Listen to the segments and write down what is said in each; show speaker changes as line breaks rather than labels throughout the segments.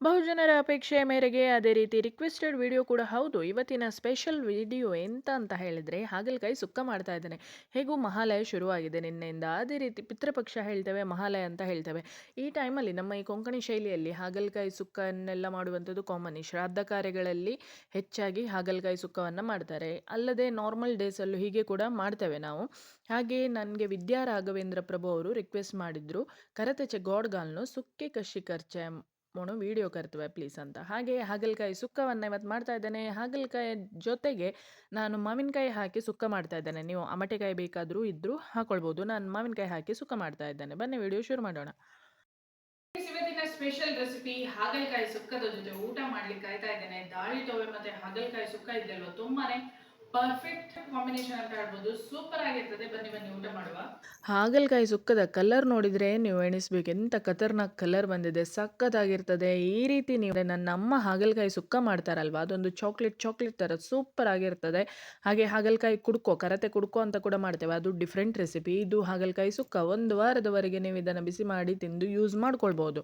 ಬಹುಜನರ ಅಪೇಕ್ಷೆಯ ಮೇರೆಗೆ ಅದೇ ರೀತಿ ರಿಕ್ವೆಸ್ಟೆಡ್ ವಿಡಿಯೋ ಕೂಡ ಹೌದು. ಇವತ್ತಿನ ಸ್ಪೆಷಲ್ ವಿಡಿಯೋ ಎಂತ ಅಂತ ಹೇಳಿದ್ರೆ ಹಾಗಲಕಾಯಿ ಸುಕ್ಕ ಮಾಡ್ತಾ ಇದ್ದೇನೆ. ಹೇಗೂ ಮಹಾಲಯ ಶುರುವಾಗಿದೆ ನಿನ್ನೆಯಿಂದ. ಅದೇ ರೀತಿ ಪಿತೃಪಕ್ಷ ಹೇಳ್ತೇವೆ, ಮಹಾಲಯ ಅಂತ ಹೇಳ್ತೇವೆ. ಈ ಟೈಮಲ್ಲಿ ನಮ್ಮ ಈ ಕೊಂಕಣಿ ಶೈಲಿಯಲ್ಲಿ ಹಾಗಲಕಾಯಿ ಸುಕ್ಕನ್ನೆಲ್ಲ ಮಾಡುವಂಥದ್ದು ಕಾಮನ್. ಈ ಶ್ರಾದ್ದ ಕಾರ್ಯಗಳಲ್ಲಿ ಹೆಚ್ಚಾಗಿ ಹಾಗಲಕಾಯಿ ಸುಕ್ಕವನ್ನು ಮಾಡ್ತಾರೆ. ಅಲ್ಲದೆ ನಾರ್ಮಲ್ ಡೇಸಲ್ಲೂ ಹೀಗೆ ಕೂಡ ಮಾಡ್ತೇವೆ ನಾವು. ಹಾಗೆ ನನಗೆ ವಿದ್ಯಾ ರಾಘವೇಂದ್ರ ಪ್ರಭು ಅವರು ರಿಕ್ವೆಸ್ಟ್ ಮಾಡಿದ್ರು, ಕರತೆಚೆ ಗೋಡ್ಗಾಲ್ನು ಸುಕ್ಕೆ ಕಶಿ ಖರ್ಚೆ ಮೊಣು ವಿಡಿಯೋ ಕರ್ತವೆ ಪ್ಲೀಸ್ ಅಂತ. ಹಾಗೆ ಹಾಗಲಕಾಯಿ ಸುಕ್ಕವನ್ನು ಇವತ್ತು ಮಾಡ್ತಾ ಇದ್ದೇನೆ. ಹಾಗಲಕಾಯಿ ಜೊತೆಗೆ ನಾನು ಮಾವಿನಕಾಯಿ ಹಾಕಿ ಸುಕ್ಕ ಮಾಡ್ತಾ ಇದ್ದೇನೆ. ನೀವು ಅಮಟೆಕಾಯಿ ಬೇಕಾದರೂ ಇದ್ರೂ ಹಾಕೊಳ್ಬೋದು. ನಾನು ಮಾವಿನಕಾಯಿ ಹಾಕಿ ಸುಕ್ಕ ಮಾಡ್ತಾ ಇದ್ದೇನೆ. ಬನ್ನಿ ವಿಡಿಯೋ ಶುರು ಮಾಡೋಣ. ಇವತ್ತಿನ ಸ್ಪೆಷಲ್ ರೆಸಿಪಿ ಹಾಗಲಕಾಯಿ ಸುಕ್ಕದ ಜೊತೆ ಊಟ ಮಾಡ್ಲಿಕ್ಕೆ ಕಾಯ್ತಾ ಇದ್ದೇನೆ. ದಾಳಿ ತೊವೆ ಮತ್ತೆ ಹಾಗಲಕಾಯಿ ಸುಕ್ಕ ಇದೆಯಲ್ವ, ತುಂಬಾನೇ ಪರ್ಫೆಕ್ಟ್ ಕಾಂಬಿನೇಷನ್ ಅಂತ ಹೇಳ್ಬೋದು. ಸೂಪರ್ ಆಗಿರ್ತದೆ. ಬನ್ನಿ ಬನ್ನಿ ಊಟ ಮಾಡುವ. ಹಾಗಲಕಾಯಿ ಸುಕ್ಕದ ಕಲರ್ ನೋಡಿದ್ರೆ ನೀವು ಎಣಿಸ್ಬೇಕು, ಎಂತ ಖತರ್ನಾಕ್ ಕಲರ್ ಬಂದಿದೆ, ಸಖತ್ತಾಗಿರ್ತದೆ. ಈ ರೀತಿ ನೀವು ನನ್ನ ಅಮ್ಮ ಹಾಗಲಕಾಯಿ ಸುಕ್ಕ ಮಾಡ್ತಾರಲ್ವಾ, ಅದೊಂದು ಚಾಕ್ಲೇಟ್ ಚಾಕ್ಲೇಟ್ ಥರ ಸೂಪರ್ ಆಗಿರ್ತದೆ. ಹಾಗೆ ಹಾಗಲಕಾಯಿ ಕುಡ್ಕೋ, ಕರತೆ ಕುಡ್ಕೋ ಅಂತ ಕೂಡ ಮಾಡ್ತೇವೆ, ಅದು ಡಿಫ್ರೆಂಟ್ ರೆಸಿಪಿ. ಇದು ಹಾಗಲಕಾಯಿ ಸುಕ್ಕ, ಒಂದು ವಾರದವರೆಗೆ ನೀವು ಇದನ್ನು ಬಿಸಿ ಮಾಡಿ ತಿಂದು ಯೂಸ್ ಮಾಡ್ಕೊಳ್ಬೋದು.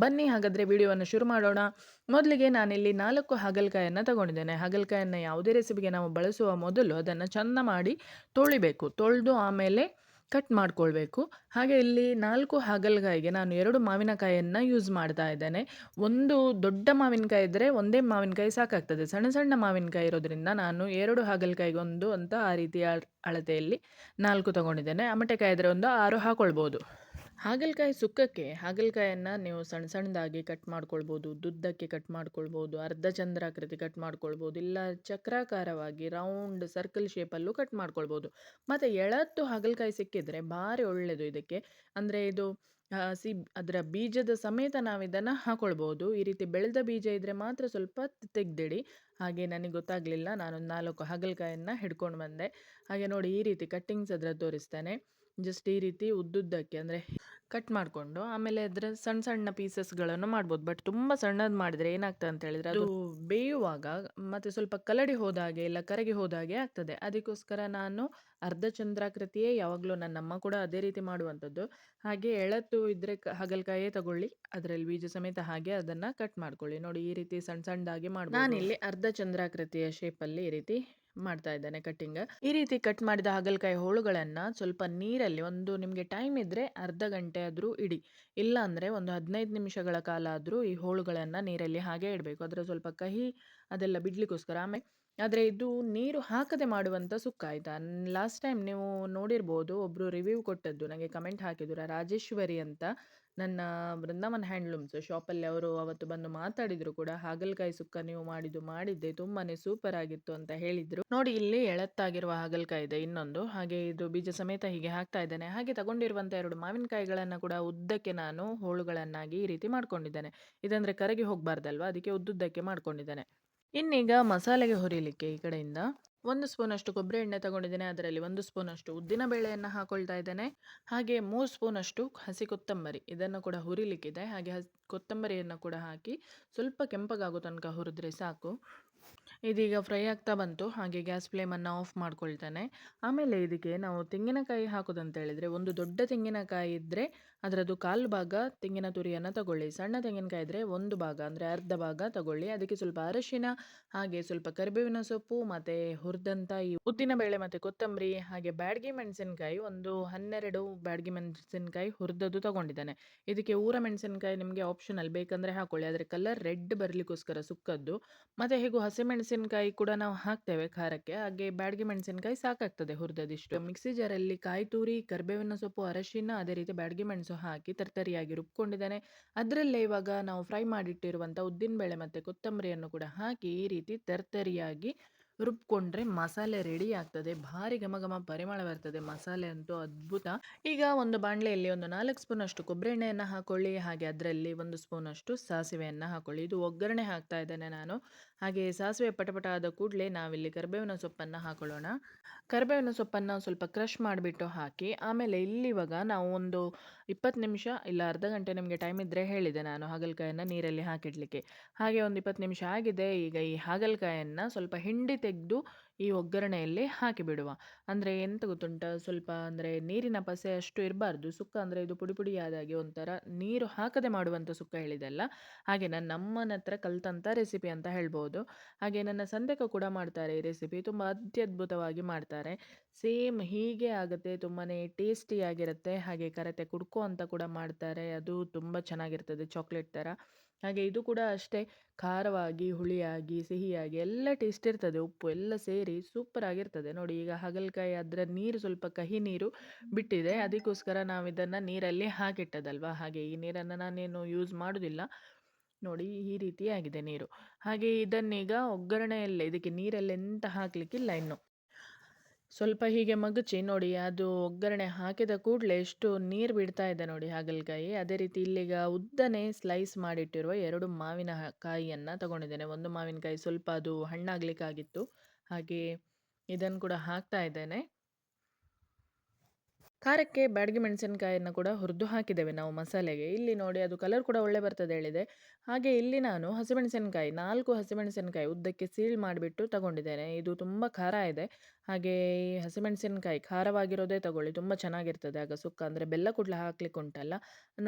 ಬನ್ನಿ ಹಾಗಾದರೆ ವಿಡಿಯೋವನ್ನು ಶುರು ಮಾಡೋಣ. ಮೊದಲಿಗೆ ನಾನಿಲ್ಲಿ 4 ಹಾಗಲಕಾಯನ್ನು ತಗೊಂಡಿದ್ದೇನೆ. ಹಾಗಲಕಾಯನ್ನು ಯಾವುದೇ ರೆಸಿಪಿಗೆ ನಾವು ಬಳಸುವ ಮೊದಲು ಅದನ್ನು ಚೆಂದ ಮಾಡಿ ತೊಳಿಬೇಕು. ತೊಳೆದು ಆಮೇಲೆ ಕಟ್ ಮಾಡ್ಕೊಳ್ಬೇಕು. ಹಾಗೆ ಇಲ್ಲಿ 4 ಹಾಗಲಕಾಯಿಗೆ ನಾನು 2 ಮಾವಿನಕಾಯಿಯನ್ನು ಯೂಸ್ ಮಾಡ್ತಾ ಇದ್ದೇನೆ. ಒಂದು ದೊಡ್ಡ ಮಾವಿನಕಾಯಿ ಇದ್ದರೆ ಒಂದೇ ಮಾವಿನಕಾಯಿ ಸಾಕಾಗ್ತದೆ. ಸಣ್ಣ ಸಣ್ಣ ಮಾವಿನಕಾಯಿ ಇರೋದ್ರಿಂದ ನಾನು 2 ಹಾಗಲಕಾಯಿಗೆ 1 ಅಂತ ಆ ರೀತಿಯ ಅಳತೆಯಲ್ಲಿ 4 ತಗೊಂಡಿದ್ದೇನೆ. ಅಮಟೆಕಾಯಿ ಇದ್ದರೆ ಒಂದು 6 ಹಾಕೊಳ್ಬೋದು. ಹಾಗಲಕಾಯಿ ಸುಕ್ಕಕ್ಕೆ ಹಾಗಲಕಾಯನ್ನು ನೀವು ಸಣ್ಣ ಸಣ್ಣದಾಗಿ ಕಟ್ ಮಾಡ್ಕೊಳ್ಬೋದು, ಉದ್ದುದ್ದಕ್ಕೆ ಕಟ್ ಮಾಡ್ಕೊಳ್ಬೋದು, ಅರ್ಧ ಚಂದ್ರಾಕೃತಿ ಕಟ್ ಮಾಡ್ಕೊಳ್ಬೋದು, ಇಲ್ಲ ಚಕ್ರಾಕಾರವಾಗಿ ರೌಂಡ್ ಸರ್ಕಲ್ ಶೇಪಲ್ಲೂ ಕಟ್ ಮಾಡ್ಕೊಳ್ಬೋದು. ಮತ್ತು ಎಳತ್ತು ಹಾಗಲಕಾಯಿ ಸಿಕ್ಕಿದ್ರೆ ಭಾರಿ ಒಳ್ಳೆಯದು ಇದಕ್ಕೆ. ಅಂದರೆ ಇದು ಹಸಿ ಅದರ ಬೀಜದ ಸಮೇತ ನಾವು ಇದನ್ನು ಹಾಕೊಳ್ಬೋದು. ಈ ರೀತಿ ಬೆಳೆದ ಬೀಜ ಇದ್ದರೆ ಮಾತ್ರ ಸ್ವಲ್ಪ ತೆಗೆದಿಡಿ. ಹಾಗೆ ನನಗೆ ಗೊತ್ತಾಗಲಿಲ್ಲ, ನಾನೊಂದು 4 ಹಾಗಲಕಾಯನ್ನು ಹಿಡ್ಕೊಂಡು ಬಂದೆ. ಹಾಗೆ ನೋಡಿ, ಈ ರೀತಿ ಕಟ್ಟಿಂಗ್ಸ್ ಅದರ ತೋರಿಸ್ತೇನೆ. ಜಸ್ಟ್ ಈ ರೀತಿ ಉದ್ದುದ್ದಕ್ಕೆ ಅಂದರೆ ಕಟ್ ಮಾಡಿಕೊಂಡು ಆಮೇಲೆ ಅದರ ಸಣ್ಣ ಸಣ್ಣ ಪೀಸಸ್ಗಳನ್ನು ಮಾಡ್ಬೋದು. ಬಟ್ ತುಂಬ ಸಣ್ಣದು ಮಾಡಿದರೆ ಏನಾಗ್ತದೆ ಅಂತ ಹೇಳಿದರೆ ಅದು ಬೇಯುವಾಗ ಮತ್ತು ಸ್ವಲ್ಪ ಕಲಡಿ ಹೋದಾಗೆ ಇಲ್ಲ ಕರಗಿ ಹೋದಾಗೆ ಆಗ್ತದೆ. ಅದಕ್ಕೋಸ್ಕರ ನಾನು ಅರ್ಧ ಚಂದ್ರಾಕೃತಿಯೇ ಯಾವಾಗಲೂ, ನನ್ನಮ್ಮ ಕೂಡ ಅದೇ ರೀತಿ ಮಾಡುವಂಥದ್ದು. ಹಾಗೆ ಎಳತ್ತು ಇದ್ದರೆ ಹಾಗಲಕಾಯೇ ತಗೊಳ್ಳಿ, ಅದರಲ್ಲಿ ಬೀಜ ಸಮೇತ ಹಾಗೆ ಅದನ್ನು ಕಟ್ ಮಾಡ್ಕೊಳ್ಳಿ. ನೋಡಿ, ಈ ರೀತಿ ಸಣ್ಣ ಸಣ್ಣದಾಗಿ ಮಾಡ್ಬೋದು. ನಾನಿಲ್ಲಿ ಅರ್ಧ ಚಂದ್ರಾಕೃತಿಯ ಶೇಪಲ್ಲಿ ಈ ರೀತಿ ಮಾಡ್ತಾ ಇದ್ದೇನೆ ಕಟ್ಟಿಂಗ್. ಈ ರೀತಿ ಕಟ್ ಮಾಡಿದ ಹಾಗಲಕಾಯಿ ಹೋಳುಗಳನ್ನು ಸ್ವಲ್ಪ ನೀರಲ್ಲಿ ಒಂದು, ನಿಮಗೆ ಟೈಮ್ ಇದ್ದರೆ ಅರ್ಧ ಗಂಟೆ ಆದರೂ ಇಡಿ, ಇಲ್ಲ ಅಂದರೆ ಒಂದು 15 ನಿಮಿಷಗಳ ಕಾಲ ಆದರೂ ಈ ಹೋಳುಗಳನ್ನು ನೀರಲ್ಲಿ ಹಾಗೆ ಇಡಬೇಕು. ಅದರ ಸ್ವಲ್ಪ ಕಹಿ ಅದೆಲ್ಲ ಬಿಡ್ಲಿಕ್ಕೋಸ್ಕರ. ಆದರೆ ಇದು ನೀರು ಹಾಕದೆ ಮಾಡುವಂಥ ಸುಕ್ಕ, ಆಯಿತಾ. ಲಾಸ್ಟ್ ಟೈಮ್ ನೀವು ನೋಡಿರ್ಬೋದು, ಒಬ್ಬರು ರಿವ್ಯೂ ಕೊಟ್ಟದ್ದು ನನಗೆ ಕಮೆಂಟ್ ಹಾಕಿದ್ರು, ರಾಜೇಶ್ವರಿ ಅಂತ, ನನ್ನ ಬೃಂದಾವನ್ ಹ್ಯಾಂಡ್ಲೂಮ್ಸ್ ಶಾಪಲ್ಲಿ. ಅವರು ಅವತ್ತು ಬಂದು ಮಾತಾಡಿದರು ಕೂಡ. ಹಾಗಲಕಾಯಿ ಸುಕ್ಕ ನೀವು ಮಾಡಿದ್ದೆ ತುಂಬಾ ಸೂಪರ್ ಆಗಿತ್ತು ಅಂತ ಹೇಳಿದರು. ನೋಡಿ, ಇಲ್ಲಿ ಎಳತ್ತಾಗಿರುವ ಹಾಗಲಕಾಯಿ ಇದೆ ಇನ್ನೊಂದು. ಹಾಗೆ ಇದು ಬೀಜ ಸಮೇತ ಹೀಗೆ ಹಾಕ್ತಾ ಇದ್ದೇನೆ. ಹಾಗೆ ತಗೊಂಡಿರುವಂಥ 2 ಮಾವಿನಕಾಯಿಗಳನ್ನು ಕೂಡ ಉದ್ದಕ್ಕೆ ನಾನು ಹೋಳುಗಳನ್ನಾಗಿ ಈ ರೀತಿ ಮಾಡ್ಕೊಂಡಿದ್ದೇನೆ. ಇದಂದರೆ ಕರಗಿ ಹೋಗಬಾರ್ದಲ್ವ, ಅದಕ್ಕೆ ಉದ್ದುದ್ದಕ್ಕೆ ಮಾಡ್ಕೊಂಡಿದ್ದೇನೆ. ಇನ್ನೀಗ ಮಸಾಲೆಗೆ ಹುರಿಲಿಕ್ಕೆ ಈ ಕಡೆಯಿಂದ 1 ಸ್ಪೂನಷ್ಟು ಕೊಬ್ಬರಿ ಎಣ್ಣೆ ತಗೊಂಡಿದ್ದೇನೆ. ಅದರಲ್ಲಿ 1 ಸ್ಪೂನಷ್ಟು ಉದ್ದಿನ ಬೇಳೆಯನ್ನು ಹಾಕೊಳ್ತಾ ಇದ್ದೇನೆ. ಹಾಗೆ 3 ಸ್ಪೂನಷ್ಟು ಹಸಿ ಕೊತ್ತಂಬರಿ, ಇದನ್ನು ಕೂಡ ಹುರಿಲಿಕ್ಕಿದೆ. ಹಾಗೆ ಕೊತ್ತಂಬರಿಯನ್ನು ಕೂಡ ಹಾಕಿ ಸ್ವಲ್ಪ ಕೆಂಪಗಾಗೋ ತನಕ ಹುರಿದ್ರೆ ಸಾಕು. ಇದೀಗ ಫ್ರೈ ಆಗ್ತಾ ಬಂತು. ಹಾಗೆ ಗ್ಯಾಸ್ ಫ್ಲೇಮನ್ನು ಆಫ್ ಮಾಡ್ಕೊಳ್ತೇನೆ. ಆಮೇಲೆ ಇದಕ್ಕೆ ನಾವು ತೆಂಗಿನಕಾಯಿ ಹಾಕೋದಂತ ಹೇಳಿದರೆ, ಒಂದು ದೊಡ್ಡ ತೆಂಗಿನಕಾಯಿ ಇದ್ದರೆ ಅದರದ್ದು 1/4 ಭಾಗ ತೆಂಗಿನ ತುರಿಯನ್ನು ತಗೊಳ್ಳಿ. ಸಣ್ಣ ತೆಂಗಿನಕಾಯಿ ಇದ್ದರೆ 1 ಭಾಗ ಅಂದರೆ ಅರ್ಧ ಭಾಗ ತಗೊಳ್ಳಿ. ಅದಕ್ಕೆ ಸ್ವಲ್ಪ ಅರಶಿನ, ಹಾಗೆ ಸ್ವಲ್ಪ ಕರಿಬೇವಿನ ಸೊಪ್ಪು, ಮತ್ತು ಹುರಿದಂಥ ಈ ಉದ್ದಿನ ಬೇಳೆ ಮತ್ತು ಕೊತ್ತಂಬರಿ, ಹಾಗೆ ಬ್ಯಾಡಗಿ ಮೆಣಸಿನಕಾಯಿ ಒಂದು 12 ಬ್ಯಾಡಗಿ ಮೆಣಸಿನಕಾಯಿ ಹುರಿದದ್ದು ತಗೊಂಡಿದ್ದೇನೆ. ಇದಕ್ಕೆ ಊರ ಮೆಣಸಿನಕಾಯಿ ನಿಮಗೆ ಆಪ್ಷನಲ್, ಬೇಕಂದರೆ ಹಾಕೊಳ್ಳಿ, ಆದರೆ ಕಲರ್ ರೆಡ್ ಬರಲಿಕ್ಕೋಸ್ಕರ ಸುಕ್ಕದ್ದು. ಮತ್ತು ಹೇಗೂ ಹಸಿಮೆಣಸಿನಕಾಯಿ ಕೂಡ ನಾವು ಹಾಕ್ತೇವೆ ಖಾರಕ್ಕೆ, ಹಾಗೆ ಬ್ಯಾಡಗಿ ಮೆಣಸಿನಕಾಯಿ ಸಾಕಾಗ್ತದೆ ಹುರಿದದಿಷ್ಟು. ಮಿಕ್ಸಿ ಜಾರಲ್ಲಿ ಕಾಯಿ ತುರಿ, ಕರಿಬೇವಿನ ಸೊಪ್ಪು, ಅರಶಿನ, ಅದೇ ರೀತಿ ಬ್ಯಾಡಗಿ ಮೆಣಸು ಹಾಕಿ ತರ್ತರಿಯಾಗಿ ರುಬ್ಕೊಂಡಿದ್ದೇನೆ. ಅದರಲ್ಲೇ ಇವಾಗ ನಾವು ಫ್ರೈ ಮಾಡಿಟ್ಟಿರುವಂಥ ಉದ್ದಿನಬೇಳೆ ಮತ್ತು ಕೊತ್ತಂಬರಿಯನ್ನು ಕೂಡ ಹಾಕಿ ಈ ರೀತಿ ತರ್ತರಿಯಾಗಿ ರುಬ್ಕೊಂಡ್ರೆ ಮಸಾಲೆ ರೆಡಿ ಆಗ್ತದೆ. ಭಾರಿ ಘಮ ಘಮ ಪರಿಮಳ ಬರ್ತದೆ, ಮಸಾಲೆ ಅಂತೂ ಅದ್ಭುತ. ಈಗ ಒಂದು ಬಾಣಲೆಯಲ್ಲಿ ಒಂದು 4 ಸ್ಪೂನಷ್ಟು ಕೊಬ್ಬರಿ ಎಣ್ಣೆಯನ್ನು ಹಾಕೊಳ್ಳಿ. ಹಾಗೆ ಅದರಲ್ಲಿ 1 ಸ್ಪೂನಷ್ಟು ಸಾಸಿವೆಯನ್ನು ಹಾಕೊಳ್ಳಿ. ಇದು ಒಗ್ಗರಣೆ ಹಾಕ್ತಾ ಇದ್ದೇನೆ ನಾನು. ಹಾಗೆ ಸಾಸಿವೆ ಪಟಪಟ ಆದ ಕೂಡಲೇ ನಾವಿಲ್ಲಿ ಕರಿಬೇವಿನ ಸೊಪ್ಪನ್ನು ಹಾಕೊಳ್ಳೋಣ. ಕರಿಬೇವಿನ ಸೊಪ್ಪನ್ನು ಸ್ವಲ್ಪ ಕ್ರಷ್ ಮಾಡಿಬಿಟ್ಟು ಹಾಕಿ, ಆಮೇಲೆ ಇಲ್ಲಿ ಇವಾಗ ನಾವು ಒಂದು 20 ನಿಮಿಷ ಇಲ್ಲ ಅರ್ಧ ಗಂಟೆ, ನಿಮಗೆ ಟೈಮ್ ಇದ್ದರೆ ಹೇಳಿದೆ ನಾನು ಹಾಗಲಕಾಯನ್ನು ನೀರಲ್ಲಿ ಹಾಕಿಡಲಿಕ್ಕೆ. ಹಾಗೆ ಒಂದು 20 ನಿಮಿಷ ಆಗಿದೆ. ಈಗ ಈ ಹಾಗಲಕಾಯನ್ನು ಸ್ವಲ್ಪ ಹಿಂಡಿ ತೆಗೆದು ಈ ಒಗ್ಗರಣೆಯಲ್ಲಿ ಹಾಕಿಬಿಡುವ. ಅಂದರೆ ಎಂತ ಗೊತ್ತುಂಟಾ, ಸ್ವಲ್ಪ ಅಂದರೆ ನೀರಿನ ಪಸೆ ಅಷ್ಟು ಇರಬಾರ್ದು. ಸುಕ್ಕ ಅಂದರೆ ಇದು ಪುಡಿ ಪುಡಿಯಾದಾಗೆ ಒಂಥರ ನೀರು ಹಾಕದೆ ಮಾಡುವಂಥ ಸುಕ್ಕ ಹೇಳಿದೆಲ್ಲ. ಹಾಗೆ ನನ್ನ ಅಮ್ಮನ ಹತ್ರ ಕಲ್ತಂಥ ರೆಸಿಪಿ ಅಂತ ಹೇಳ್ಬೋದು. ಹಾಗೆ ನನ್ನ ಸಂದೆಕ ಕೂಡ ಮಾಡ್ತಾರೆ ಈ ರೆಸಿಪಿ. ತುಂಬ ಅತ್ಯದ್ಭುತವಾಗಿ ಮಾಡ್ತಾರೆ. ಸೇಮ್ ಹೀಗೆ ಆಗುತ್ತೆ. ತುಂಬಾನೇ ಟೇಸ್ಟಿಯಾಗಿರುತ್ತೆ. ಹಾಗೆ ಕರತೆ ಕುಡ್ಕೋ ಅಂತ ಕೂಡ ಮಾಡ್ತಾರೆ. ಅದು ತುಂಬ ಚೆನ್ನಾಗಿರ್ತದೆ ಚಾಕ್ಲೇಟ್ ಥರ. ಹಾಗೆ ಇದು ಕೂಡ ಅಷ್ಟೇ ಖಾರವಾಗಿ, ಹುಳಿಯಾಗಿ, ಸಿಹಿಯಾಗಿ ಎಲ್ಲ ಟೇಸ್ಟ್ ಇರ್ತದೆ. ಉಪ್ಪು ಎಲ್ಲ ಸೇರಿ ಸೂಪರ್ ಆಗಿರ್ತದೆ. ನೋಡಿ ಈಗ ಹಾಗಲಕಾಯಿ ಅದರ ನೀರು ಸ್ವಲ್ಪ ಕಹಿ ನೀರು ಬಿಟ್ಟಿದೆ. ಅದಕ್ಕೋಸ್ಕರ ನಾವು ಇದನ್ನ ನೀರಲ್ಲಿ ಹಾಕಿಟ್ಟದಲ್ವಾ. ಹಾಗೆ ಈ ನೀರನ್ನು ನಾನೇನು ಯೂಸ್ ಮಾಡುವುದಿಲ್ಲ. ನೋಡಿ ಈ ರೀತಿ ಆಗಿದೆ ನೀರು. ಹಾಗೆ ಇದನ್ನೀಗ ಒಗ್ಗರಣೆಯಲ್ಲೇ, ಇದಕ್ಕೆ ನೀರೆಲ್ಲ ಎಂತ ಹಾಕ್ಲಿಕ್ಕಿಲ್ಲ ಇನ್ನು. ಸ್ವಲ್ಪ ಹೀಗೆ ಮಗುಚಿ ನೋಡಿ, ಅದು ಒಗ್ಗರಣೆ ಹಾಕಿದ ಕೂಡಲೇ ಎಷ್ಟು ನೀರು ಬಿಡ್ತಾ ಇದೆ ನೋಡಿ ಹಾಗಲಕಾಯಿ. ಅದೇ ರೀತಿ ಇಲ್ಲೀಗ ಉದ್ದನೆ ಸ್ಲೈಸ್ ಮಾಡಿಟ್ಟಿರುವ 2 ಮಾವಿನ ಕಾಯಿಯನ್ನು ತಗೊಂಡಿದ್ದೇನೆ. ಒಂದು ಮಾವಿನಕಾಯಿ ಸ್ವಲ್ಪ ಅದು ಹಣ್ಣಾಗ್ಲಿಕ್ಕಾಗಿತ್ತು. ಹಾಗೆ ಇದನ್ನು ಕೂಡ ಹಾಕ್ತಾ ಇದ್ದೇನೆ. ಖಾರಕ್ಕೆ ಬ್ಯಾಡಗಿ ಮೆಣಸಿನಕಾಯಿಯನ್ನು ಕೂಡ ಹುರಿದು ಹಾಕಿದ್ದೇವೆ ನಾವು ಮಸಾಲೆಗೆ. ಇಲ್ಲಿ ನೋಡಿ ಅದು ಕಲರ್ ಕೂಡ ಒಳ್ಳೆ ಬರ್ತದೆ ಹೇಳಿದೆ. ಹಾಗೆ ಇಲ್ಲಿ ನಾನು ಹಸಿಮೆಣಸಿನಕಾಯಿ 4 ಹಸಿಮೆಣಸಿನಕಾಯಿ ಉದ್ದಕ್ಕೆ ಸೀಳ್ ಮಾಡಿಬಿಟ್ಟು ತಗೊಂಡಿದ್ದೇನೆ. ಇದು ತುಂಬ ಖಾರ ಇದೆ. ಹಾಗೆ ಈ ಹಸಿಮೆಣಸಿನಕಾಯಿ ಖಾರವಾಗಿರೋದೇ ತಗೊಳ್ಳಿ, ತುಂಬ ಚೆನ್ನಾಗಿರ್ತದೆ ಆಗ ಸುಕ್ಕ. ಅಂದರೆ ಬೆಲ್ಲ ಕೂಡಲೇ ಹಾಕ್ಲಿಕ್ಕೆ ಉಂಟಲ್ಲ.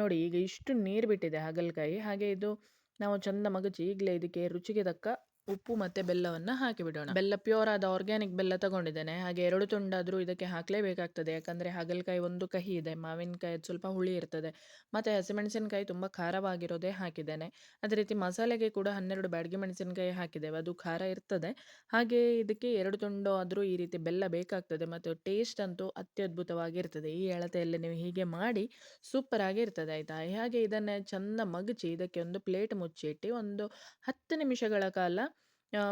ನೋಡಿ ಈಗ ಇಷ್ಟು ನೀರು ಬಿಟ್ಟಿದೆ ಹಾಗಲಕಾಯಿ. ಹಾಗೆ ಇದು ನಾವು ಚಂದ ಮಗಚಿ ಈಗಲೇ ಇದಕ್ಕೆ ರುಚಿಗೆ ತಕ್ಕ ಉಪ್ಪು ಮತ್ತು ಬೆಲ್ಲವನ್ನು ಹಾಕಿಬಿಡೋಣ. ಬೆಲ್ಲ ಪ್ಯೂರ್ ಆದ ಆರ್ಗ್ಯಾನಿಕ್ ಬೆಲ್ಲ ತಗೊಂಡಿದ್ದೇನೆ. ಹಾಗೆ 2 ತುಂಡಾದರೂ ಇದಕ್ಕೆ ಹಾಕಲೇಬೇಕಾಗ್ತದೆ. ಯಾಕಂದರೆ ಹಾಗಲಕಾಯಿ ಒಂದು ಕಹಿ ಇದೆ, ಮಾವಿನಕಾಯಿ ಸ್ವಲ್ಪ ಹುಳಿ ಇರ್ತದೆ, ಮತ್ತು ಹಸಿಮೆಣಸಿನಕಾಯಿ ತುಂಬ ಖಾರವಾಗಿರೋದೇ ಹಾಕಿದ್ದೇನೆ. ಅದೇ ರೀತಿ ಮಸಾಲೆಗೆ ಕೂಡ 12 ಬ್ಯಾಡಗಿ ಮೆಣಸಿನಕಾಯಿ ಹಾಕಿದ್ದೇವೆ, ಅದು ಖಾರ ಇರ್ತದೆ. ಹಾಗೆ ಇದಕ್ಕೆ 2 ತುಂಡು ಆದರೂ ಈ ರೀತಿ ಬೆಲ್ಲ ಬೇಕಾಗ್ತದೆ, ಮತ್ತು ಟೇಸ್ಟ್ ಅಂತೂ ಅತ್ಯದ್ಭುತವಾಗಿರ್ತದೆ. ಈ ಅಳತೆಯಲ್ಲಿ ನೀವು ಹೀಗೆ ಮಾಡಿ ಸೂಪರ್ ಆಗಿರ್ತದೆ ಆಯಿತಾ. ಹಾಗೆ ಇದನ್ನು ಚಂದ ಮಗಚಿ ಇದಕ್ಕೆ ಒಂದು ಪ್ಲೇಟ್ ಮುಚ್ಚಿಟ್ಟು ಒಂದು 10 ನಿಮಿಷಗಳ ಕಾಲ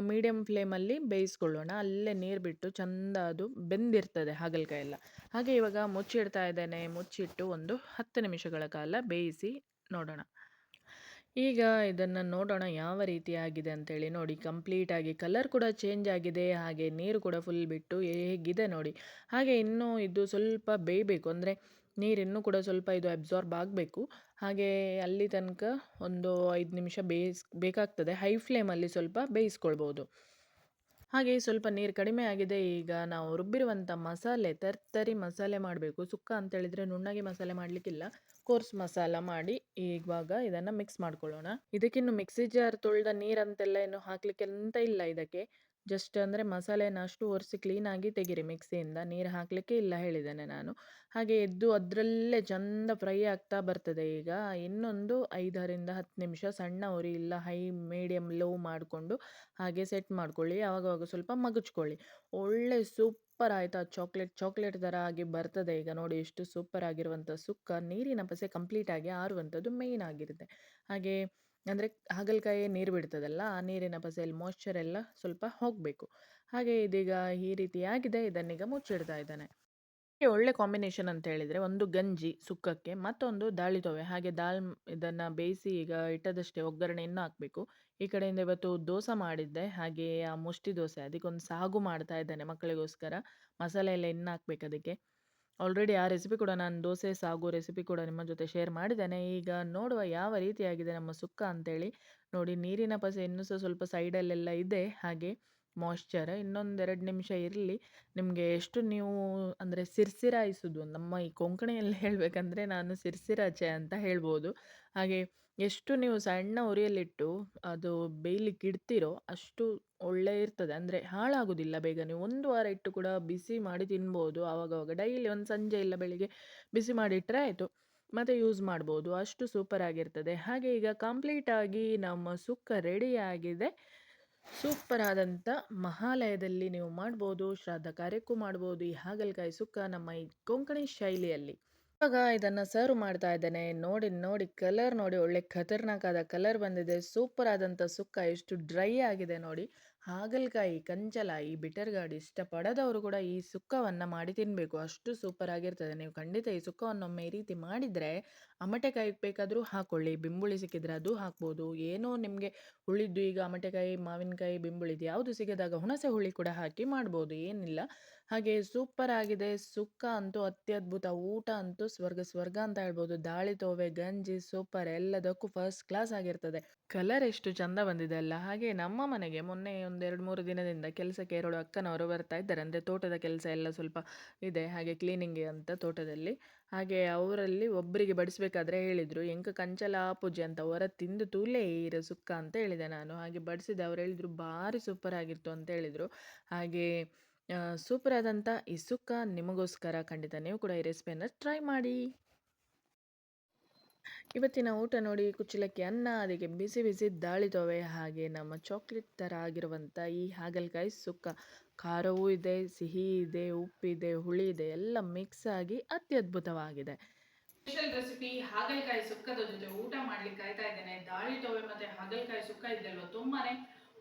ಮೀಡಿಯಮ್ ಫ್ಲೇಮಲ್ಲಿ ಬೇಯಿಸ್ಕೊಳ್ಳೋಣ. ಅಲ್ಲೇ ನೀರು ಬಿಟ್ಟು ಚಂದ ಅದು ಬೆಂದಿರ್ತದೆ ಹಾಗಲಕಾಯಿ ಎಲ್ಲ. ಹಾಗೆ ಇವಾಗ ಮುಚ್ಚಿಡ್ತಾ ಇದ್ದೇನೆ. ಮುಚ್ಚಿಟ್ಟು ಒಂದು 10 ನಿಮಿಷಗಳ ಕಾಲ ಬೇಯಿಸಿ ನೋಡೋಣ. ಈಗ ಇದನ್ನು ನೋಡೋಣ ಯಾವ ರೀತಿ ಆಗಿದೆ ಅಂತೇಳಿ. ನೋಡಿ ಕಂಪ್ಲೀಟಾಗಿ ಕಲರ್ ಕೂಡ ಚೇಂಜ್ ಆಗಿದೆ. ಹಾಗೆ ನೀರು ಕೂಡ ಫುಲ್ ಬಿಟ್ಟು ಹೇಗಿದೆ ನೋಡಿ. ಹಾಗೆ ಇನ್ನೂ ಇದು ಸ್ವಲ್ಪ ಬೇಯಬೇಕು, ಅಂದರೆ ನೀರು ಇನ್ನೂ ಕೂಡ ಸ್ವಲ್ಪ ಇದು ಅಬ್ಸಾರ್ಬ್ ಆಗಬೇಕು. ಹಾಗೆ ಅಲ್ಲಿ ತನಕ ಒಂದು 5 ನಿಮಿಷ ಬೇಕಾಗ್ತದೆ. ಹೈ ಫ್ಲೇಮಲ್ಲಿ ಸ್ವಲ್ಪ ಬೇಯಿಸ್ಕೊಳ್ಬೋದು. ಹಾಗೆ ಸ್ವಲ್ಪ ನೀರು ಕಡಿಮೆ ಆಗಿದೆ. ಈಗ ನಾವು ರುಬ್ಬಿರುವಂಥ ಮಸಾಲೆ, ತರ್ತರಿ ಮಸಾಲೆ ಮಾಡಬೇಕು. ಸುಕ್ಕ ಅಂತೇಳಿದರೆ ನುಣ್ಣಗೆ ಮಸಾಲೆ ಮಾಡಲಿಕ್ಕಿಲ್ಲ, ಕೋರ್ಸ್ ಮಸಾಲ ಮಾಡಿ ಇವಾಗ ಇದನ್ನು ಮಿಕ್ಸ್ ಮಾಡ್ಕೊಳ್ಳೋಣ. ಇದಕ್ಕಿನ್ನು ಮಿಕ್ಸಿ ಜಾರ್ ತೊಳೆದ ನೀರಂತೆಲ್ಲ ಏನು ಹಾಕಲಿಕ್ಕೆ ಅಂತ ಇಲ್ಲ ಇದಕ್ಕೆ. ಜಸ್ಟ್ ಅಂದರೆ ಮಸಾಲೆನ ಅಷ್ಟು ಒರೆಸಿ ಕ್ಲೀನಾಗಿ ತೆಗೀರಿ ಮಿಕ್ಸಿಯಿಂದ, ನೀರು ಹಾಕಲಿಕ್ಕೆ ಇಲ್ಲ ಹೇಳಿದ್ದೇನೆ ನಾನು. ಹಾಗೆ ಎದ್ದು ಅದರಲ್ಲೇ ಚಂದ ಫ್ರೈ ಆಗ್ತಾ ಬರ್ತದೆ. ಈಗ ಇನ್ನೊಂದು 5ರಿಂದ 10 ನಿಮಿಷ ಸಣ್ಣ ಉರಿ ಇಲ್ಲ ಹೈ ಮೀಡಿಯಮ್ ಲೋ ಮಾಡಿಕೊಂಡು ಹಾಗೆ ಸೆಟ್ ಮಾಡ್ಕೊಳ್ಳಿ. ಆವಾಗವಾಗ ಸ್ವಲ್ಪ ಮಗುಚ್ಕೊಳ್ಳಿ. ಒಳ್ಳೆ ಸೂಪರ್ ಆಯಿತಾ, ಚಾಕ್ಲೇಟ್ ಥರ ಆಗಿ ಬರ್ತದೆ. ಈಗ ನೋಡಿ ಎಷ್ಟು ಸೂಪರ್ ಆಗಿರುವಂಥ ಸುಕ್ಕ. ನೀರಿನ ಪಸೆ ಕಂಪ್ಲೀಟಾಗಿ ಆರುವಂಥದ್ದು ಮೇಯ್ನ್ ಆಗಿರುತ್ತೆ. ಹಾಗೆ ಅಂದರೆ ಹಾಗಲಕಾಯಿ ನೀರು ಬಿಡ್ತದಲ್ಲ, ಆ ನೀರಿನ ಪಸೆಯಲ್ಲಿ ಮಾಯ್ಶ್ಚರ್ ಎಲ್ಲ ಸ್ವಲ್ಪ ಹೋಗಬೇಕು. ಹಾಗೆ ಇದೀಗ ಈ ರೀತಿಯಾಗಿದೆ. ಇದನ್ನೀಗ ಮುಚ್ಚಿಡ್ತಾ ಇದ್ದಾನೆ. ಒಳ್ಳೆ ಕಾಂಬಿನೇಷನ್ ಅಂತ ಹೇಳಿದರೆ ಒಂದು ಗಂಜಿ ಸುಕ್ಕಕ್ಕೆ, ಮತ್ತೊಂದು ದಾಳಿ ತೊವೆ. ಹಾಗೆ ಇದನ್ನು ಬೇಯಿಸಿ ಈಗ ಇಟ್ಟದಷ್ಟೇ ಒಗ್ಗರಣೆ ಇನ್ನೂ ಹಾಕಬೇಕು. ಈ ಕಡೆಯಿಂದ ಇವತ್ತು ದೋಸೆ ಮಾಡಿದ್ದೆ. ಹಾಗೆ ಆ ಮುಷ್ಟಿ ದೋಸೆ ಅದಕ್ಕೊಂದು ಸಾಗು ಮಾಡ್ತಾ ಇದ್ದೇನೆ ಮಕ್ಕಳಿಗೋಸ್ಕರ. ಮಸಾಲೆ ಎಲ್ಲ ಇನ್ನು ಹಾಕ್ಬೇಕು ಅದಕ್ಕೆ. ಆಲ್ರೆಡಿ ಆ ರೆಸಿಪಿ ಕೂಡ ನಾನು ದೋಸೆ ಸಾಗು ರೆಸಿಪಿ ಕೂಡ ನಿಮ್ಮ ಜೊತೆ ಶೇರ್ ಮಾಡಿದ್ದೇನೆ. ಈಗ ನೋಡುವ ಯಾವ ರೀತಿಯಾಗಿದೆ ನಮ್ಮ ಸುಕ್ಕ ಅಂತೇಳಿ. ನೋಡಿ ನೀರಿನ ಪಸೆ ಇನ್ನೂ ಸಹ ಸ್ವಲ್ಪ ಸೈಡಲ್ಲೆಲ್ಲ ಇದೆ. ಹಾಗೆ ಮಾಯ್ಶ್ಚರ್ ಇನ್ನೊಂದು 2 ನಿಮಿಷ ಇರಲಿ. ನಿಮಗೆ ಎಷ್ಟು ನೀವು ಅಂದರೆ ಸಿರ್ಸಿರಾಯಿಸೋದು, ನಮ್ಮ ಈ ಕೊಂಕಣಿಯಲ್ಲಿ ಹೇಳಬೇಕಂದ್ರೆ ನಾನು ಸಿರ್ಸಿರಾಚೆ ಅಂತ ಹೇಳ್ಬೋದು. ಹಾಗೆ ಎಷ್ಟು ನೀವು ಸಣ್ಣ ಉರಿಯಲ್ಲಿಟ್ಟು ಅದು ಬೇಯಲಿಕ್ಕೆ ಇಡ್ತೀರೋ ಅಷ್ಟು ಒಳ್ಳೆ ಇರ್ತದೆ. ಅಂದರೆ ಹಾಳಾಗೋದಿಲ್ಲ ಬೇಗ. ನೀವು 1 ವಾರ ಇಟ್ಟು ಕೂಡ ಬಿಸಿ ಮಾಡಿ ತಿನ್ಬೋದು. ಆವಾಗವಾಗ ಡೈಲಿ ಒಂದು ಸಂಜೆ ಇಲ್ಲ ಬೆಳಿಗ್ಗೆ ಬಿಸಿ ಮಾಡಿಟ್ಟರೆ ಆಯಿತು, ಮತ್ತು ಯೂಸ್ ಮಾಡ್ಬೋದು. ಅಷ್ಟು ಸೂಪರ್ ಆಗಿರ್ತದೆ. ಹಾಗೆ ಈಗ ಕಂಪ್ಲೀಟಾಗಿ ನಮ್ಮ ಸುಕ್ಕ ರೆಡಿಯಾಗಿದೆ. ಸೂಪರ್ ಆದಂಥ ಮಹಾಲಯದಲ್ಲಿ ನೀವು ಮಾಡ್ಬೋದು, ಶ್ರಾದ್ದ ಕಾರ್ಯಕ್ಕೂ ಮಾಡ್ಬೋದು ಈ ಹಾಗಲಕಾಯಿ ಸುಕ್ಕ ನಮ್ಮ ಈ ಕೊಂಕಣಿ ಶೈಲಿಯಲ್ಲಿ. ಇವಾಗ ಇದನ್ನು ಸರ್ವ್ ಮಾಡ್ತಾ ಇದ್ದೇನೆ. ನೋಡಿ ಕಲರ್ ನೋಡಿ, ಒಳ್ಳೆ ಖತರ್ನಾಕಾದ ಕಲರ್ ಬಂದಿದೆ. ಸೂಪರ್ ಆದಂಥ ಸುಕ್ಕ ಎಷ್ಟು ಡ್ರೈ ಆಗಿದೆ ನೋಡಿ. ಹಾಗಲಕಾಯಿ ಕಂಚಲ ಈ ಬಿಟರ್ ಗಾರ್ಡ್ ಇಷ್ಟಪಡದವರು ಕೂಡ ಈ ಸುಕ್ಕವನ್ನು ಮಾಡಿ ತಿನ್ನಬೇಕು, ಅಷ್ಟು ಸೂಪರ್ ಆಗಿರ್ತದೆ. ನೀವು ಖಂಡಿತ ಈ ಸುಕ್ಕವನ್ನೊಮ್ಮೆ ಈ ರೀತಿ ಮಾಡಿದರೆ, ಅಮಟೆಕಾಯಿ ಬೇಕಾದರೂ ಹಾಕ್ಕೊಳ್ಳಿ, ಬಿಂಬುಳಿ ಸಿಕ್ಕಿದ್ರೆ ಅದು ಹಾಕ್ಬೋದು. ಏನೋ ನಿಮಗೆ ಹುಳಿದ್ದು ಈಗ ಅಮಟೆಕಾಯಿ, ಮಾವಿನಕಾಯಿ, ಬಿಂಬುಳಿದು ಯಾವುದು ಸಿಗದಾಗ ಹುಣಸೆ ಹುಳಿ ಕೂಡ ಹಾಕಿ ಮಾಡ್ಬೋದು, ಏನಿಲ್ಲ. ಹಾಗೆ ಸೂಪರ್ ಆಗಿದೆ ಸುಕ್ಕ ಅಂತೂ ಅತ್ಯದ್ಭುತ. ಊಟ ಅಂತೂ ಸ್ವರ್ಗ ಅಂತ ಹೇಳ್ಬೋದು. ದಾಳಿ ತೋವೆ, ಗಂಜಿ ಸೂಪರ್, ಎಲ್ಲದಕ್ಕೂ ಫಸ್ಟ್ ಕ್ಲಾಸ್ ಆಗಿರ್ತದೆ. ಕಲರ್ ಎಷ್ಟು ಚಂದ ಬಂದಿದೆ ಅಲ್ಲ. ಹಾಗೆ ನಮ್ಮ ಮನೆಗೆ ಮೊನ್ನೆ ಒಂದು 2, 3 ದಿನದಿಂದ ಕೆಲಸಕ್ಕೆ 2 ಅಕ್ಕನವರು ಬರ್ತಾ ಇದ್ದಾರೆ. ಅಂದರೆ ತೋಟದ ಕೆಲಸ ಎಲ್ಲ ಸ್ವಲ್ಪ ಇದೆ. ಹಾಗೆ ಕ್ಲೀನಿಂಗ್ಗೆ ಅಂತ ತೋಟದಲ್ಲಿ. ಹಾಗೆ ಅವರಲ್ಲಿ ಒಬ್ಬರಿಗೆ ಬಡಿಸಬೇಕಾದ್ರೆ ಹೇಳಿದರು, "ಎಂಕ ಕಂಚಲ ಆಪುಜಿ ಅಂತ ಹೊರ ತಿಂದು ತೂಲೆ ಈರ ಸುಕ್ಕ" ಅಂತ ಹೇಳಿದೆ ನಾನು. ಹಾಗೆ ಬಡಿಸಿದೆ. ಅವ್ರು ಹೇಳಿದರು, "ಭಾರಿ ಸೂಪರ್ ಆಗಿತ್ತು" ಅಂತ ಹೇಳಿದರು. ಹಾಗೆ ಸೂಪರ್ ಆದಂಥ ಈ ಸುಕ್ಕ ನಿಮಗೋಸ್ಕರ. ಖಂಡಿತ ನೀವು ಕೂಡ ಈ ರೆಸಿಪಿಯನ್ನು ಟ್ರೈ ಮಾಡಿ. ಇವತ್ತಿನ ಊಟ ನೋಡಿ, ಕುಚ್ಚಲಕ್ಕಿ ಅನ್ನ, ಅದಕ್ಕೆ ಬಿಸಿ ಬಿಸಿ ದಾಳಿತೊವೆ, ಹಾಗೆ ನಮ್ಮ ಚಾಕ್ಲೇಟ್ ಥರ ಆಗಿರುವಂಥ ಈ ಹಾಗಲಕಾಯಿ ಸುಕ್ಕ. ಖಾರವೂ ಇದೆ, ಸಿಹಿ ಇದೆ, ಉಪ್ಪಿದೆ, ಹುಳಿ ಇದೆ, ಎಲ್ಲ ಮಿಕ್ಸ್ ಆಗಿ ಅತ್ಯದ್ಭುತವಾಗಿದೆ. ಸ್ಪೆಷಲ್ ರೆಸಿಪಿ ಹಾಗಲಕಾಯಿ ಸುಕ್ಕದ ಜೊತೆ ಊಟ ಮಾಡ್ಲಿಕ್ಕೆ ಕಾಯ್ತಾ ಇದ್ದೇನೆ. ದಾಳಿತೊವೆ ಮತ್ತೆ ಹಾಗಲಕಾಯಿ ಸುಕ್ಕ ಇದೆಯಲ್ವ, ತುಂಬಾನೇ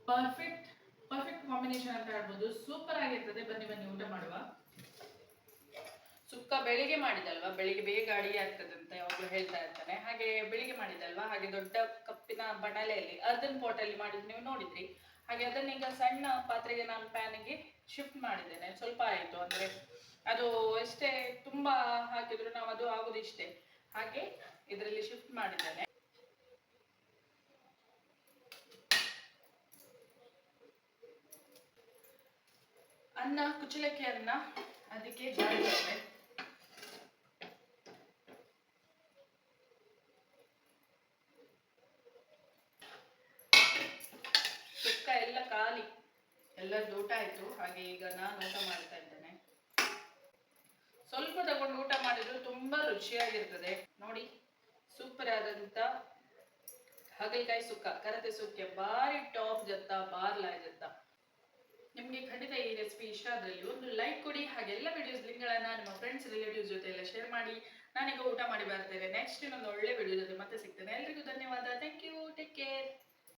ಪರ್ಫೆಕ್ಟ್ ಪರ್ಫೆಕ್ಟ್ ಕಾಂಬಿನೇಷನ್ ಅಂತ ಹೇಳ್ಬೋದು. ಸೂಪರ್ ಆಗಿರ್ತದೆ. ಬನ್ನಿ ಬನ್ನಿ ಊಟ ಮಾಡುವ. ಸುಕ್ಕ ಬೆಳಿಗ್ಗೆ ಮಾಡಿದಲ್ವಾ, ಬೆಳಿಗ್ಗೆ ಬೇಗ ಅಡಿಗೆ ಆಗ್ತದೆ ಅಂತ ಯಾವಾಗಲೂ ಹೇಳ್ತಾ ಇರ್ತಾನೆ. ಹಾಗೆ ಬೆಳಿಗ್ಗೆ ಮಾಡಿದಲ್ವಾ, ಹಾಗೆ ದೊಡ್ಡ ಕಪ್ಪಿನ ಬಣಲೆಯಲ್ಲಿ ಅರ್ಧನ್ ಪಾಟಲ್ಲಿ ಮಾಡಿದ್ದು ನೀವು ನೋಡಿದ್ರಿ. ಹಾಗೆ ಅದನ್ನೀಗ ಸಣ್ಣ ಪಾತ್ರೆಗೆ ನಾನು ಪ್ಯಾನಿಗೆ ಶಿಫ್ಟ್ ಮಾಡಿದ್ದೇನೆ. ಸ್ವಲ್ಪ ಆಯಿತು, ಅಂದರೆ ಅದು ಎಷ್ಟೇ ತುಂಬ ಹಾಕಿದ್ರು ನಾವು ಅದು ಆಗೋದಿಷ್ಟೇ. ಹಾಗೆ ಇದರಲ್ಲಿ ಶಿಫ್ಟ್ ಮಾಡಿದ್ದೇನೆ. ಅನ್ನ, ಕುಚ್ಚಲಕ್ಕಿ ಅನ್ನ, ಅದಕ್ಕೆ ಮಾಡಿದ್ದೇನೆ. ಸುಕ್ಕ ಎಲ್ಲ ಖಾಲಿ, ಎಲ್ಲರದ್ದು ಊಟ ಆಯ್ತು. ಹಾಗೆ ಈಗ ನಾನು ಊಟ ಮಾಡ್ತಾ ಇದ್ದೇನೆ. ಸ್ವಲ್ಪ ತಗೊಂಡು ಊಟ ಮಾಡಿದ್ರು ತುಂಬಾ ರುಚಿಯಾಗಿರ್ತದೆ. ನೋಡಿ, ಸೂಪರ್ ಆದಂತ ಹಾಗಲಕಾಯಿ ಸುಕ್ಕ, ಕರತೆ ಸುಕ್ಕೆ ಬಾರಿ ಟಾಪ್ ಜತ್ತ ಬಾರ್ಲಾಯ್ ಜತ್ತ. ನಿಮ್ಗೆ ಖಂಡಿತ ಈ ರೆಸಿಪಿ ಇಷ್ಟ ಆದಲ್ಲಿ ಒಂದು ಲೈಕ್ ಕೊಡಿ. ಹಾಗೆ ಎಲ್ಲ ವಿಡಿಯೋಸ್ ಲಿಂಕ್ಗಳನ್ನ ನಿಮ್ಮ ಫ್ರೆಂಡ್ಸ್ ರಿಲೇಟಿವ್ಸ್ ಜೊತೆ ಎಲ್ಲ ಶೇರ್ ಮಾಡಿ. ನಾನೀಗ ಊಟ ಮಾಡಿ ಬರ್ತೇನೆ. ನೆಕ್ಸ್ಟ್ ಇನ್ನೊಂದು ಒಳ್ಳೆ ವಿಡಿಯೋ ಜೊತೆ ಮತ್ತೆ ಸಿಗ್ತೇನೆ. ಎಲ್ರಿಗೂ ಧನ್ಯವಾದ. Thank you. Take care.